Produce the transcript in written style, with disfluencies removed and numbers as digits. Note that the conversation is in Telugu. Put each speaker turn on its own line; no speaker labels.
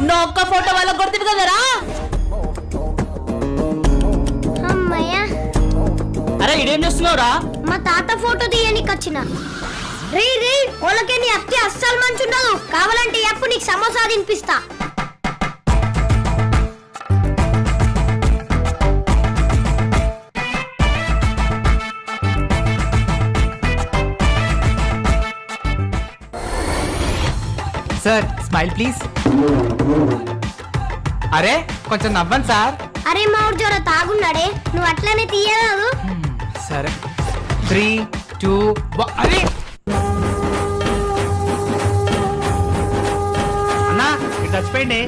ఉన్న ఒక్క ఫోటో వాళ్ళ కొడుతుంది కదరా.
అమ్మయ్యా.
అరే ఇడేం చేస్తున్నావురా?
మా తాత ఫోటో తీయనికి వచ్చిన. రీ వాళ్ళకే నీ అత్తే అస్సలు మంచి ఉండదు. కావాలంటే ఎప్పుడు నీకు సమోసా తినిపిస్తా.
Sir smile please. అరే కొంచెం నవ్వండి సార్.
అరే మా ఊరు జర తాగున్నాడే, నువ్వు అట్లనే తీయరాదు.
సరే 3, 2 అరే అన్నా ఇటు చచ్చిపోయింది.